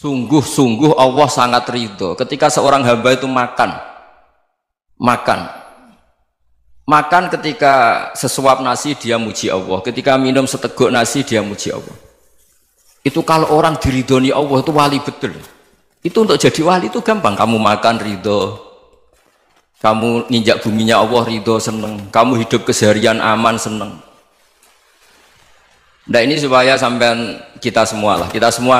Sungguh-sungguh Allah sangat ridho ketika seorang hamba itu makan ketika sesuap nasi dia muji Allah, ketika minum seteguk nasi dia muji Allah. Itu kalau orang diridhoni Allah itu wali betul. Itu untuk jadi wali itu gampang, kamu makan ridho, kamu nginjak buminya Allah ridho seneng, kamu hidup keseharian aman seneng. Nah ini supaya sampean kita semua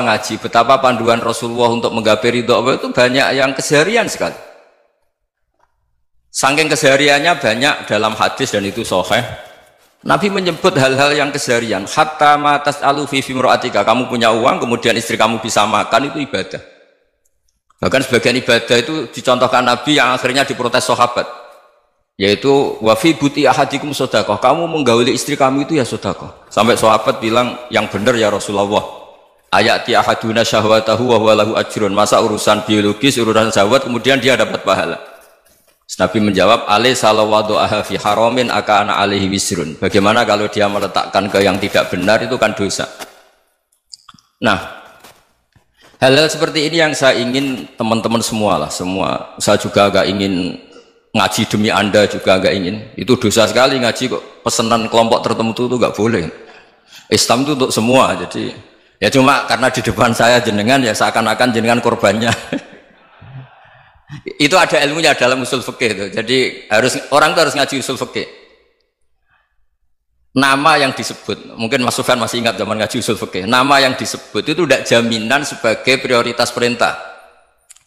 ngaji betapa panduan Rasulullah untuk menggapai ridho Allah itu banyak yang keseharian sekali. Saking kesehariannya banyak dalam hadis dan itu sahih. Nabi menyebut hal-hal yang keseharian. Hatta ma tas'alu fi imra'atika, kamu punya uang kemudian istri kamu bisa makan, itu ibadah. Bahkan sebagian ibadah itu dicontohkan Nabi yang akhirnya diprotes sahabat, yaitu wa fi buti ahadikum sedekah, kamu menggauli istri kamu itu ya sedekah. Sampai sahabat bilang, yang benar ya Rasulullah, ayati ahaduna syahwatahu wa huwa lahu ajrun, masa urusan biologis, urusan syahwat kemudian dia dapat pahala. Nabi menjawab, alai salawadu'aha fi haramin akana alaihi wisrun, bagaimana kalau dia meletakkan ke yang tidak benar, itu kan dosa. Nah, hal-hal seperti ini yang saya ingin teman-teman semua, saya juga agak ingin ngaji demi Anda, juga agak ingin. Itu dosa sekali ngaji kok pesanan kelompok tertentu itu gak boleh. Islam itu untuk semua, jadi ya cuma karena di depan saya jenengan ya seakan-akan jenengan korbannya. Itu ada ilmunya dalam usul fikih itu. Jadi orang itu harus ngaji usul fikih. Nama yang disebut, mungkin Mas Sufyan masih ingat zaman ngaji usul fikih. Nama yang disebut itu tidak jaminan sebagai prioritas perintah.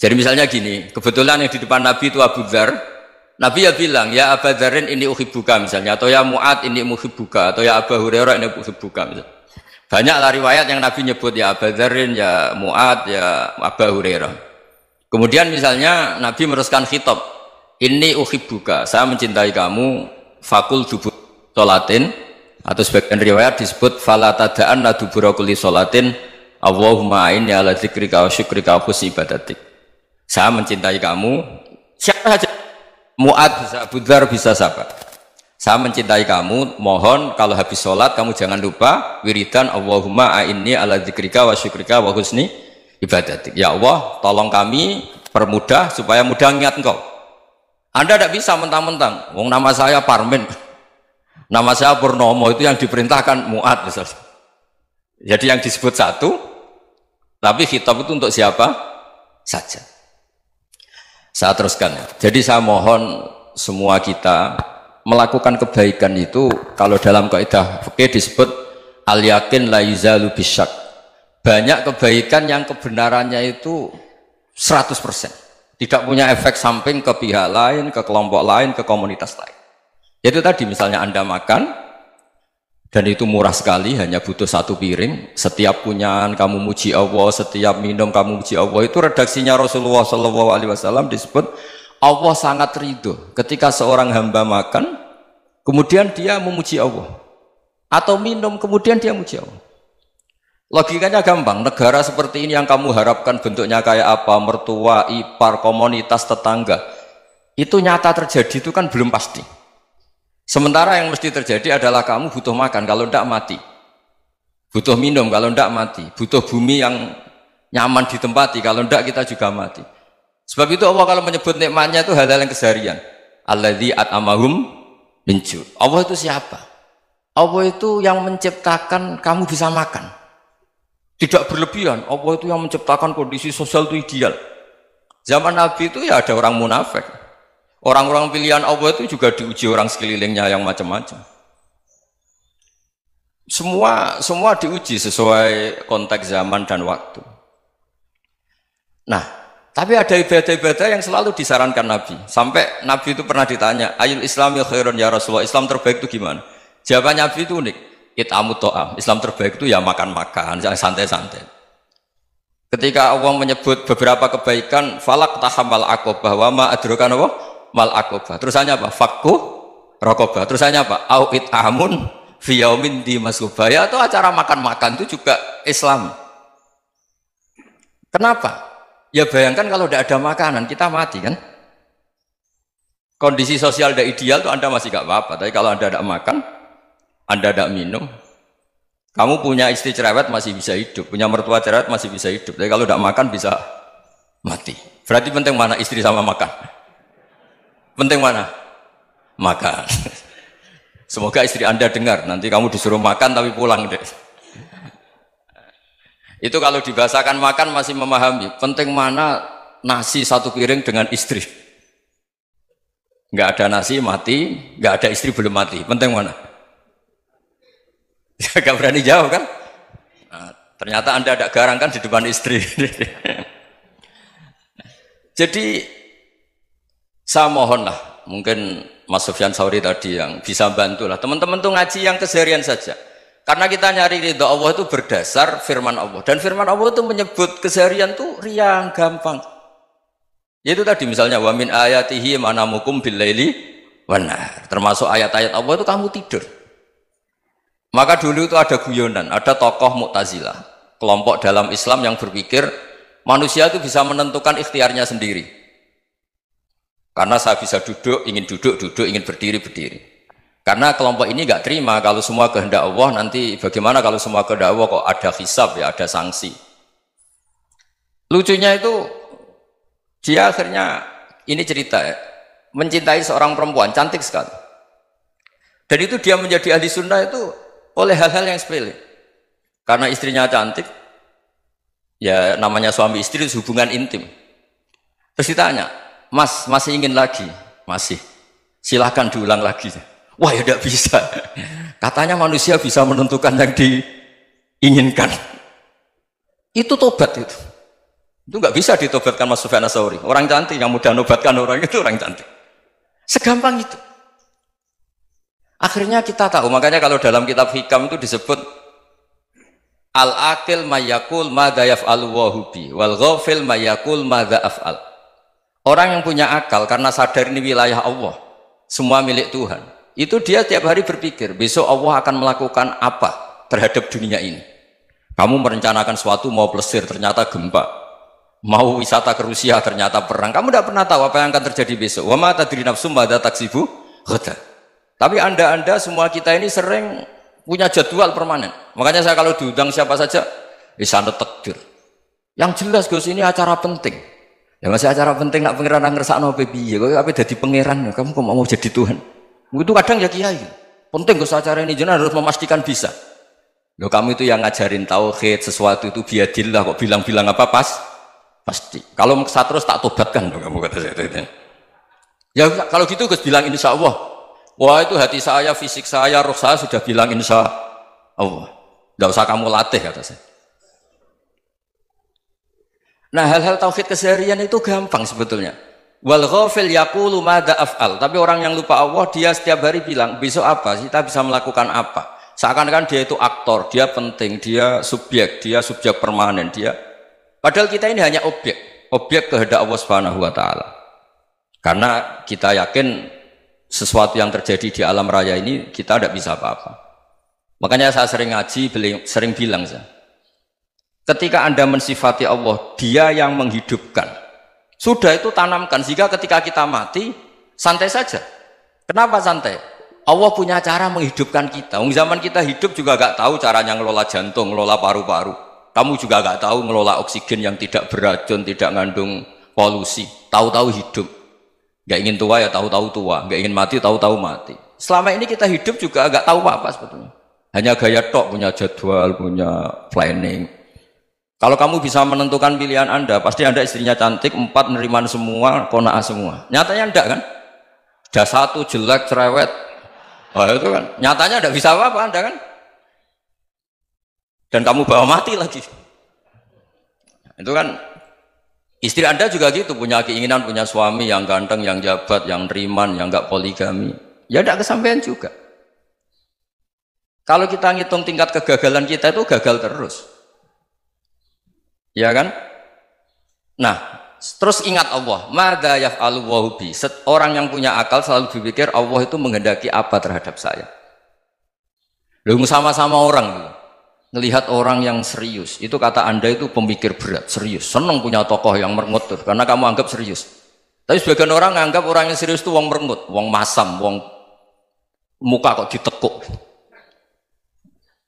Jadi misalnya gini, kebetulan yang di depan Nabi itu Abu Dzar. Nabi ya bilang, ya Abu Dzarin ini uhibbuka misalnya, atau ya Mu'ad ini uhibbuka, atau ya Abu Hurairah ini uhibbuka misalnya. Banyaklah riwayat yang Nabi nyebut ya Abu Dzarin, ya Mu'ad, ya Abu Hurairah. Kemudian misalnya Nabi meneruskan khitab, ini uhibbuka, saya mencintai kamu, fakul dubur sholatin, atau sebagian riwayat disebut fala tada'anna dubura kulli sholatin Allahumma inni ala dzikrika wa syukrika wa husni ibadatik. Saya mencintai kamu, siapa saja, Mu'ad bisa, Abu Dzar bisa siapa. Saya mencintai kamu, mohon kalau habis sholat kamu jangan lupa wiridan Allahumma inni ala dzikrika wa syukrika wa husni ibadatik. Ya Allah, tolong kami permudah supaya mudah ingat engkau. Anda tidak bisa mentang-mentang, wong nama saya Parmin, nama saya Purnomo, itu yang diperintahkan Mu'ad misalnya. Jadi yang disebut satu, tapi khitab itu untuk siapa saja. Saya teruskan ya. Jadi saya mohon semua kita melakukan kebaikan itu, kalau dalam kaidah fikih disebut al yakin la yuzalu bisyak. Banyak kebaikan yang kebenarannya itu 100%, tidak punya efek samping ke pihak lain, ke kelompok lain, ke komunitas lain. Itu tadi misalnya Anda makan dan itu murah sekali, hanya butuh satu piring, setiap punyaan kamu muji Allah, setiap minum kamu muji Allah. Itu redaksinya Rasulullah SAW disebut Allah sangat ridho ketika seorang hamba makan kemudian dia memuji Allah, atau minum kemudian dia muji Allah. Logikanya gampang, negara seperti ini yang kamu harapkan bentuknya kayak apa, mertua, ipar, komunitas, tetangga, itu nyata terjadi itu kan belum pasti. Sementara yang mesti terjadi adalah kamu butuh makan, kalau tidak mati. Butuh minum, kalau tidak mati. Butuh bumi yang nyaman ditempati, kalau tidak kita juga mati. Sebab itu Allah kalau menyebut nikmatnya itu hal-hal yang keseharian. Alladzi at'amahum min ju'. Allah itu siapa? Allah itu yang menciptakan kamu bisa makan. Tidak berlebihan. Allah itu yang menciptakan kondisi sosial itu ideal. Zaman Nabi itu ya ada orang munafik. Orang-orang pilihan Allah itu juga diuji orang sekelilingnya yang macam-macam. Semua diuji sesuai konteks zaman dan waktu. Nah, tapi ada ibadah-ibadah yang selalu disarankan Nabi. Sampai Nabi itu pernah ditanya, ayul islami khairun ya Rasulullah, Islam terbaik itu gimana? Jawaban Nabi itu unik. It'amut to'am, Islam terbaik itu ya makan-makan, jangan santai-santai. Ketika Allah menyebut beberapa kebaikan, falak tahamal aqobah, wa ma adrokan apa? Mal aqobah. Terusannya apa? Fakku rokobah. Terusannya apa? Au it'amun fi yaumin di masubah. Ya, itu acara makan-makan itu juga Islam. Kenapa? Ya bayangkan kalau tidak ada makanan, kita mati kan? Kondisi sosial tidak ideal itu Anda masih gak apa-apa, tapi kalau Anda tidak makan, Anda tidak minum, Kamu punya istri cerewet masih bisa hidup, punya mertua cerewet masih bisa hidup. Tapi kalau tidak makan bisa mati. Berarti penting mana istri sama makan? Penting mana? Makan. Semoga istri Anda dengar, nanti kamu disuruh makan tapi pulang deh. Itu kalau dibahasakan makan masih memahami. Penting mana nasi satu piring dengan istri. Nggak ada nasi mati, nggak ada istri belum mati. Penting mana? Gak berani jawab kan? Nah, ternyata Anda ada garang kan di depan istri. Jadi saya mohonlah, mungkin Mas Sufyan Sauri tadi yang bisa bantulah teman-teman tuh ngaji yang keseharian saja. Karena kita nyari ridha Allah itu berdasar firman Allah, dan firman Allah itu menyebut keseharian tuh riang gampang. Yaitu tadi misalnya wa min ayatihi manamukum bil laili wan nahar. Termasuk ayat-ayat Allah itu kamu tidur. Maka dulu itu ada guyonan, ada tokoh Mu'tazilah, kelompok dalam Islam yang berpikir manusia itu bisa menentukan ikhtiarnya sendiri. Karena saya bisa duduk, ingin duduk, duduk, ingin berdiri, berdiri. Karena kelompok ini nggak terima kalau semua kehendak Allah, nanti bagaimana kalau semua kehendak Allah kok ada hisab ya, ada sanksi. Lucunya itu dia akhirnya, ini cerita ya, mencintai seorang perempuan, cantik sekali. Dan itu dia menjadi ahli sunnah itu oleh hal-hal yang sepele. Karena istrinya cantik, ya namanya suami istri hubungan intim. Terus ditanya, Mas, masih ingin lagi? Masih. Silahkan diulang lagi. Wah ya tidak bisa. Katanya manusia bisa menentukan yang diinginkan. Itu tobat itu. Itu nggak bisa ditobatkan Mas Sufyan Ats-Tsauri. Orang cantik yang mudah nobatkan orang itu orang cantik. Segampang itu. Akhirnya kita tahu, makanya kalau dalam kitab Hikam itu disebut al-aqil mayyakul madza yaf'alu wa hubi wal ghafil mayyakul madza af'al. Orang yang punya akal karena sadar ini wilayah Allah, semua milik Tuhan, itu dia tiap hari berpikir besok Allah akan melakukan apa terhadap dunia ini. Kamu merencanakan suatu mau plesir ternyata gempa, mau wisata ke Rusia ternyata perang. Kamu tidak pernah tahu apa yang akan terjadi besok. Wa ma tadri nafsum madza taksibu ghadan. Tapi anda semua kita ini sering punya jadwal permanen. Makanya saya kalau diundang siapa saja, sana takdir. Yang jelas Gus ini acara penting. Ya masih acara penting nak pangeran ngersakno piye? Kok ape dadi pangeran? Kamu kok mau jadi Tuhan? Itu kadang ya kiai. Penting Gus acara ini jenengan harus memastikan bisa. Loh kamu itu yang ngajarin tauhid, sesuatu itu biadillah kok bilang-bilang apa pasti. Kalau saya terus tak tobatkan loh kamu kata saya itu. Ya kalau gitu Gus bilang insya Allah. Wah itu hati saya, fisik saya, roh saya sudah bilang insya Allah. Tidak usah kamu latih kata saya. Nah hal-hal tauhid keseharian itu gampang sebetulnya. Wal ghafil yaqulu madza af'al. Tapi orang yang lupa Allah dia setiap hari bilang besok apa? Kita bisa melakukan apa? Seakan-akan dia itu aktor, dia penting, dia subjek permanen, dia. Padahal kita ini hanya objek kehendak Allah Subhanahu wa taala. Karena kita yakin sesuatu yang terjadi di alam raya ini kita tidak bisa apa-apa. Makanya saya sering ngaji, sering bilang saya, ketika Anda mensifati Allah, dia yang menghidupkan. Sudah itu tanamkan, sehingga ketika kita mati, santai saja. Kenapa santai? Allah punya cara menghidupkan kita. Zaman kita hidup juga gak tahu caranya ngelola jantung, ngelola paru-paru. Kamu juga gak tahu ngelola oksigen yang tidak beracun, tidak ngandung polusi. Tahu-tahu hidup. Gak ingin tua ya tahu-tahu tua, gak ingin mati tahu-tahu mati. Selama ini kita hidup juga gak tahu apa-apa sebetulnya. Hanya gaya tok, punya jadwal, punya planning. Kalau kamu bisa menentukan pilihan Anda, pasti Anda istrinya cantik, 4 neriman semua, kona'ah semua. Nyatanya enggak kan? Ada 1 jelek, cerewet. Oh itu kan, nyatanya enggak bisa apa-apa Anda kan? Dan kamu bawa mati lagi. Itu kan, istri Anda juga gitu, punya keinginan, punya suami yang ganteng, yang jabat, yang neriman, yang enggak poligami. Ya enggak kesampaian juga. Kalau kita ngitung tingkat kegagalan kita itu gagal terus. Ya kan? Nah, terus ingat Allah, madza yaf'alu wa bi. Orang yang punya akal selalu berpikir Allah itu menghendaki apa terhadap saya. Lalu sama-sama orang melihat orang yang serius, itu kata Anda itu pemikir berat, serius, senang punya tokoh yang merengut karena kamu anggap serius. Tapi sebagian orang anggap orang yang serius itu wong merengut, wong masam, wong muka kok ditekuk.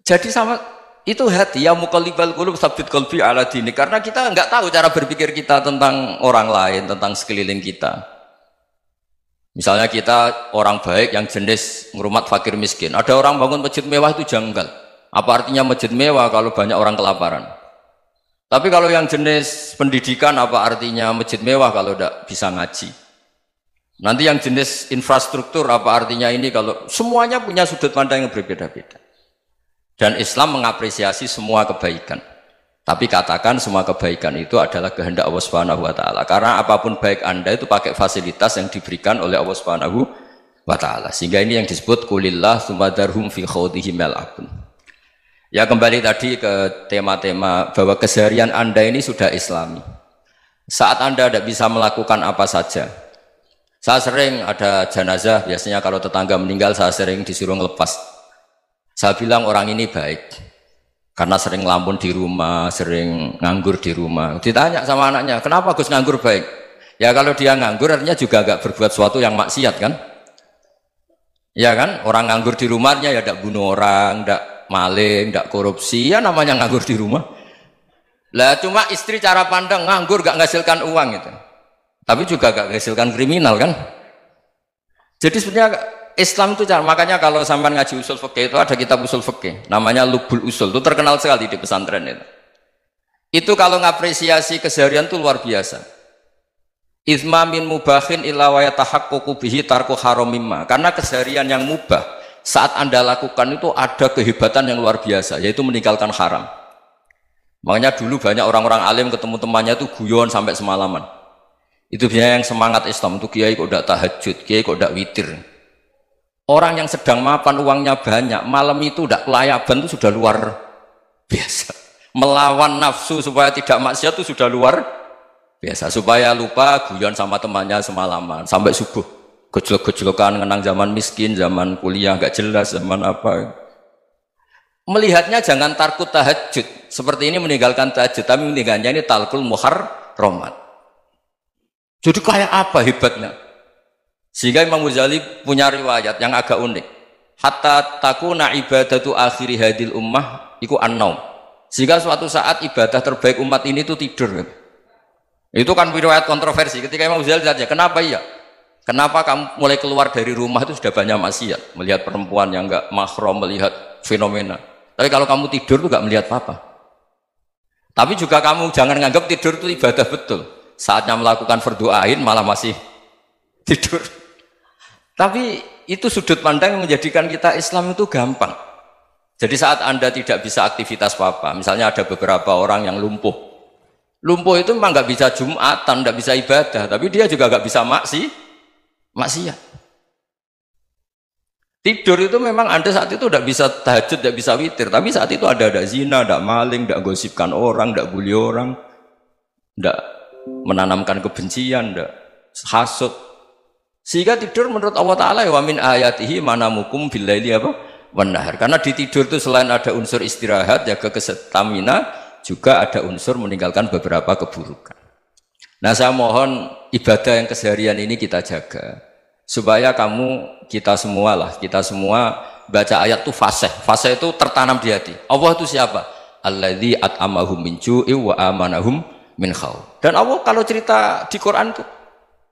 Jadi sama Itu hati ya muqallibal qulub tsabbit qalbi ala dini, karena kita nggak tahu cara berpikir kita tentang orang lain, tentang sekeliling kita. Misalnya kita orang baik yang jenis ngrumat fakir miskin, ada orang bangun masjid mewah itu janggal. Apa artinya masjid mewah kalau banyak orang kelaparan? Tapi kalau yang jenis pendidikan, apa artinya masjid mewah kalau tidak bisa ngaji? Nanti yang jenis infrastruktur, apa artinya ini kalau semuanya punya sudut pandang yang berbeda-beda. Dan Islam mengapresiasi semua kebaikan. Tapi katakan semua kebaikan itu adalah kehendak Allah Subhanahu wa taala. Karena apapun baik Anda itu pakai fasilitas yang diberikan oleh Allah Subhanahu wa taala. Sehingga ini yang disebut kulillah sumadarhum fi khawdihim yal'abun. Ya kembali tadi ke tema-tema bahwa keseharian Anda ini sudah Islami. Saat Anda tidak bisa melakukan apa saja. Saya sering ada jenazah, biasanya kalau tetangga meninggal saya sering disuruh ngelepas. Saya bilang orang ini baik karena sering ngelamun di rumah, sering nganggur di rumah. Ditanya sama anaknya, kenapa Gus nganggur baik? Ya kalau dia nganggur artinya juga agak berbuat sesuatu yang maksiat kan? Ya kan? Orang nganggur di rumahnya ya tidak bunuh orang, tidak maling, tidak korupsi, ya namanya nganggur di rumah. Lah cuma istri cara pandang nganggur gak menghasilkan uang itu. Tapi juga gak menghasilkan kriminal kan? Jadi sebenarnya Islam itu makanya kalau sampai ngaji usul fikih itu ada kitab usul fikih namanya Lubul Usul, itu terkenal sekali di pesantren itu. Itu kalau ngapresiasi keseharian itu luar biasa. Izma min mubahin illa wa yatahaqqaqu bihi tarku haramimma. Karena keseharian yang mubah saat Anda lakukan itu ada kehebatan yang luar biasa, yaitu meninggalkan haram. Makanya dulu banyak orang-orang alim ketemu temannya itu guyon sampai semalaman. Itu biasanya yang semangat Islam itu kiai kok tidak tahajud, kiai kok tidak witir. Orang yang sedang mapan uangnya banyak, malam itu tidak kelayaban itu sudah luar biasa. Melawan nafsu supaya tidak maksiat itu sudah luar biasa. Supaya lupa guyon sama temannya semalaman sampai subuh. Gejlok-gejlokan ngenang zaman miskin, zaman kuliah nggak jelas, zaman apa. Melihatnya jangan tarkut tahajud. Seperti ini meninggalkan tahajud, tapi meninggalkannya ini talkul muharramat. Jadi kayak apa hebatnya? Sehingga Imam Ghazali punya riwayat yang agak unik. Hatta takuna ibadatu akhiri hadil ummah iku an-naum. Sehingga suatu saat ibadah terbaik umat ini itu tidur. Itu kan riwayat kontroversi. Ketika Imam Ghazali tanya, kenapa iya? Kenapa kamu mulai keluar dari rumah itu sudah banyak maksiat? Melihat perempuan yang enggak mahram, melihat fenomena. Tapi kalau kamu tidur itu enggak melihat apa-apa. Tapi juga kamu jangan menganggap tidur itu ibadah betul. Saatnya melakukan fardu ain malah masih tidur. Tapi itu sudut pandang yang menjadikan kita Islam itu gampang. Jadi saat Anda tidak bisa aktivitas apa-apa, misalnya ada beberapa orang yang lumpuh. Lumpuh itu memang nggak bisa Jumatan, nggak bisa ibadah, tapi dia juga nggak bisa maksiat. Tidur itu memang Anda saat itu tidak bisa tahajud, tidak bisa witir, tapi saat itu ada zina, ada maling, tidak gosipkan orang, tidak bully orang, tidak menanamkan kebencian, tidak hasud. Sehingga tidur menurut Allah Ta'ala wa min ayatihi manamukum billaili apa? Wan-nahar. Karena di tidur itu selain ada unsur istirahat, jaga kestamina, juga ada unsur meninggalkan beberapa keburukan. Nah saya mohon ibadah yang keseharian ini kita jaga. Supaya kita semua baca ayat itu fasih. Fasih itu tertanam di hati. Allah itu siapa? Alladzi at'amahum min ju'i wa amanahum min khauf. Dan Allah kalau cerita di Quran itu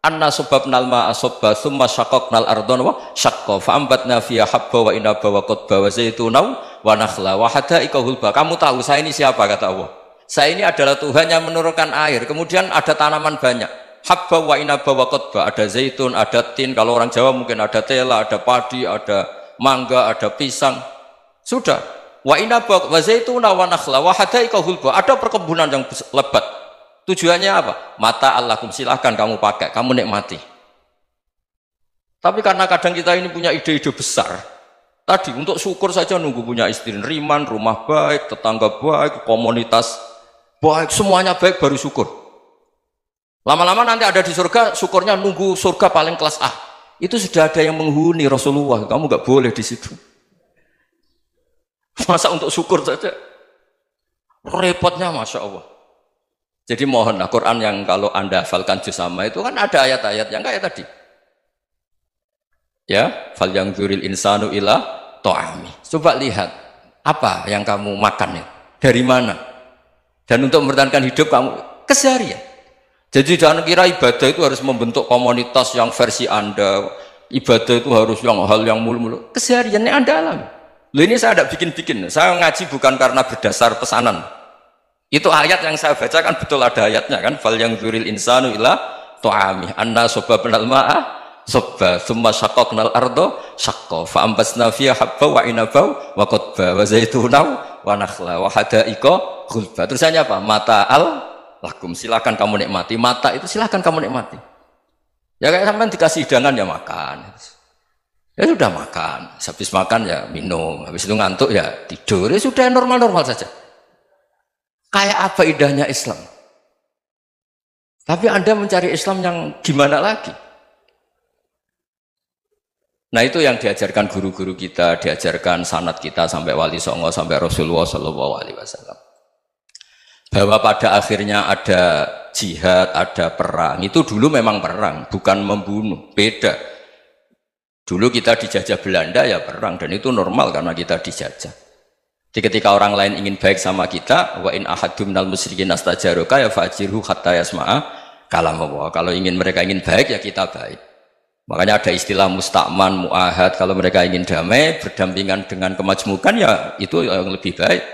anna sababnal ma'a sabba thumma syaqaqnal ardha wa syaqqa fa ambatna fiha habba wa inaba wa qadba wa zaituna wa nakhla wa hadaika hulba. Kamu tahu saya ini siapa, kata Allah. Saya ini adalah Tuhan yang menurunkan air, kemudian ada tanaman banyak. Habba wa inaba wa qadba, ada zaitun, ada tin, kalau orang Jawa mungkin ada tela, ada padi, ada mangga, ada pisang. Sudah. Wa inaba wa zaituna wa nakhla wa hadaika hulba. Ada perkebunan yang lebat. Tujuannya apa? Mata Allahkum, silahkan kamu pakai, kamu nikmati. Tapi karena kadang kita ini punya ide-ide besar. Tadi untuk syukur saja nunggu punya istri riman, rumah baik, tetangga baik, komunitas baik, semuanya baik baru syukur. Lama-lama nanti ada di surga, syukurnya nunggu surga paling kelas A. Itu sudah ada yang menghuni Rasulullah, kamu nggak boleh di situ. Masa untuk syukur saja? Repotnya Masya Allah. Jadi mohonlah Quran yang kalau Anda hafalkan juz sama itu kan ada ayat-ayat yang kayak tadi. Ya, fal yang dzuril insanu ila ta'ami. Coba lihat Apa yang kamu makan ya? Dari mana? Dan untuk mempertahankan hidup kamu keseharian. Jadi jangan kira ibadah itu harus membentuk komunitas yang versi Anda. Ibadah itu harus yang hal yang mulu-mulu. Kesehariannya Anda alami. Loh, ini saya tidak bikin-bikin. Saya ngaji bukan karena berdasar pesanan. Itu ayat yang saya baca kan betul ada ayatnya kan. Fal yang dzuril insanu ila tu'ami anna sobabnal ma'ah sobba thumma syaqaqnal ardo syaqqa fa ambasna fiha habba wa inaba wa qadba wa zaituna wa nakhla wa hadaika ghulba. Terusannya apa? Mata'al lakum, silakan kamu nikmati. Mata itu silakan kamu nikmati. Ya kayak sampean dikasih hidangan ya makan. Ya sudah makan, habis makan ya minum, habis itu ngantuk ya tidur. Ya sudah normal-normal saja. Kayak apa indahnya Islam? Tapi Anda mencari Islam yang gimana lagi? Nah itu yang diajarkan guru-guru kita, diajarkan sanad kita sampai Wali Songo, sampai Rasulullah SAW. Bahwa pada akhirnya ada jihad, ada perang. Itu dulu memang perang, bukan membunuh, beda. Dulu kita dijajah Belanda ya perang, dan itu normal karena kita dijajah. Jadi ketika orang lain ingin baik sama kita, wa in ahadum minal musyrikin astajaruka ya fajirhu hatta yasma'a kalam Allah. Kalau mereka ingin baik ya kita baik. Makanya ada istilah musta'man, mu'ahad. Kalau mereka ingin damai, berdampingan dengan kemajmukan ya itu yang lebih baik.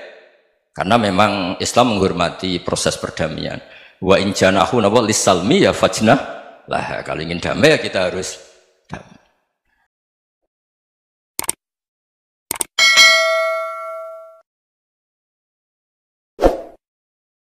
Karena memang Islam menghormati proses perdamaian. Wa in janahu lis-salmi ya fajnah lah. Kalau ingin damai ya kita harus